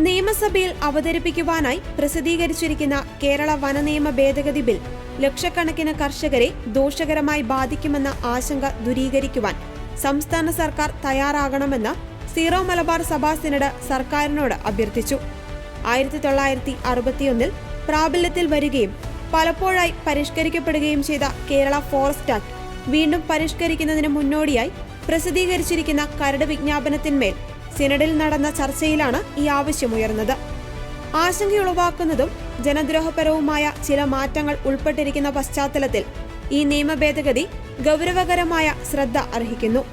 നിയമസഭയിൽ അവതരിപ്പിക്കുവാനായി പ്രസിദ്ധീകരിച്ചിരിക്കുന്ന കേരള വനനിയമ ഭേദഗതി ബിൽ ലക്ഷക്കണക്കിന് കർഷകരെ ദോഷകരമായി ബാധിക്കുമെന്ന ആശങ്ക ദൂരീകരിക്കുവാൻ സംസ്ഥാന സർക്കാർ തയ്യാറാകണമെന്ന് സീറോ മലബാർ സഭാ സിനഡ് സർക്കാരിനോട് അഭ്യർത്ഥിച്ചു. 1961 പ്രാബല്യത്തിൽ വരികയും പലപ്പോഴായി പരിഷ്കരിക്കപ്പെടുകയും ചെയ്ത കേരള ഫോറസ്റ്റ് ആക്ട് വീണ്ടും പരിഷ്കരിക്കുന്നതിന് മുന്നോടിയായി പ്രസിദ്ധീകരിച്ചിരിക്കുന്ന കരട് വിജ്ഞാപനത്തിന്മേൽ സിനഡിൽ നടന്ന ചർച്ചയിലാണ് ഈ ആവശ്യമുയർന്നത്. ആശങ്കയുളവാക്കുന്നതും ജനദ്രോഹപരവുമായ ചില മാറ്റങ്ങൾ ഉൾപ്പെട്ടിരിക്കുന്ന പശ്ചാത്തലത്തിൽ ഈ നിയമ ഭേദഗതി ഗൗരവകരമായ ശ്രദ്ധ അർഹിക്കുന്നു.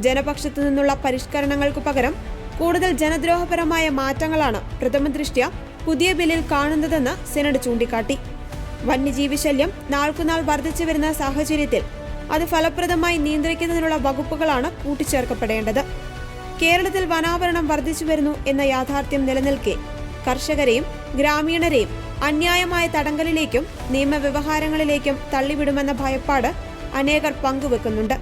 ജനപക്ഷത്തു നിന്നുള്ള പരിഷ്കരണങ്ങൾക്കു പകരം കൂടുതൽ ജനദ്രോഹപരമായ മാറ്റങ്ങളാണ് പ്രഥമദൃഷ്ട്യാ പുതിയ ബില്ലിൽ കാണുന്നതെന്ന് സിനഡ് ചൂണ്ടിക്കാട്ടി. വന്യജീവി ശല്യം നാൾക്കുനാൾ വർദ്ധിച്ചു വരുന്ന സാഹചര്യത്തിൽ അത് ഫലപ്രദമായി നിയന്ത്രിക്കുന്നതിനുള്ള വകുപ്പുകളാണ് കൂട്ടിച്ചേർക്കപ്പെടേണ്ടത്. കേരളത്തിൽ വനാവരണം വർദ്ധിച്ചു വരുന്നു എന്ന യാഥാർത്ഥ്യം നിലനിൽക്കെ കർഷകരെയും ഗ്രാമീണരെയും അന്യായമായ തടങ്കലിലേക്കും നിയമവ്യവഹാരങ്ങളിലേക്കും തള്ളിവിടുമെന്ന ഭയപ്പാട് അനേകർ പങ്കുവെക്കുന്നുണ്ട്.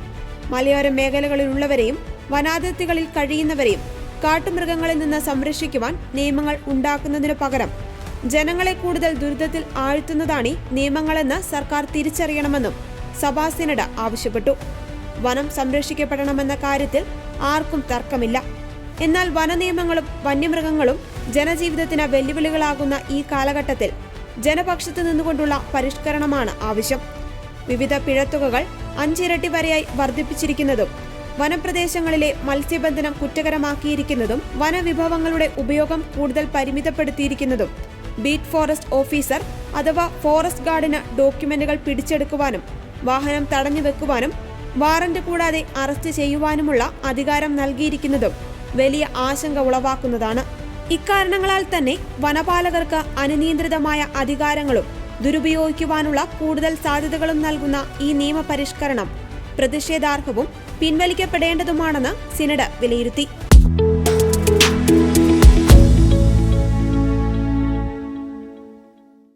മലയോര മേഖലകളിലുള്ളവരെയും വനാതിർത്തികളിൽ കഴിയുന്നവരെയും കാട്ടുമൃഗങ്ങളിൽ നിന്ന് സംരക്ഷിക്കുവാൻ നിയമങ്ങൾ ഉണ്ടാക്കുന്നതിനു പകരം ജനങ്ങളെ കൂടുതൽ ദുരിതത്തിൽ ആഴ്ത്തുന്നതാണ് ഈ നിയമങ്ങളെന്ന് സർക്കാർ തിരിച്ചറിയണമെന്നും സഭാ സിനഡ് ആവശ്യപ്പെട്ടു. വനം സംരക്ഷിക്കപ്പെടണമെന്ന കാര്യത്തിൽ ആർക്കും തർക്കമില്ല. എന്നാൽ വനനിയമങ്ങളും വന്യമൃഗങ്ങളും ജനജീവിതത്തിന് വെല്ലുവിളികളാകുന്ന ഈ കാലഘട്ടത്തിൽ ജനപക്ഷത്തു നിന്നുകൊണ്ടുള്ള പരിഷ്കരണമാണ് ആവശ്യം. വിവിധ പിഴത്തുകകൾ 5 ഇരട്ടി വരെയായി വർദ്ധിപ്പിച്ചിരിക്കുന്നതും വനപ്രദേശങ്ങളിലെ മത്സ്യബന്ധനം കുറ്റകരമാക്കിയിരിക്കുന്നതും വനവിഭവങ്ങളുടെ ഉപയോഗം കൂടുതൽ പരിമിതപ്പെടുത്തിയിരിക്കുന്നതും ബീറ്റ് ഫോറസ്റ്റ് ഓഫീസർ അഥവാ ഫോറസ്റ്റ് ഗാർഡിന് ഡോക്യുമെന്റുകൾ പിടിച്ചെടുക്കുവാനും വാഹനം തടഞ്ഞുവെക്കുവാനും വാറന്റ് കൂടാതെ അറസ്റ്റ് ചെയ്യുവാനുമുള്ള അധികാരം നൽകിയിരിക്കുന്നതും വലിയ ആശങ്ക ഉളവാക്കുന്നതാണ്. ഇക്കാരണങ്ങളാൽ തന്നെ വനപാലകർക്ക് അനിയന്ത്രിതമായ അധികാരങ്ങളും ദുരുപയോഗിക്കുവാനുള്ള കൂടുതൽ സാധ്യതകളും നൽകുന്ന ഈ നിയമപരിഷ്കരണം പ്രതിഷേധാർഹവും പിൻവലിക്കപ്പെടേണ്ടതുമാണെന്ന് സിനഡ് വിലയിരുത്തി.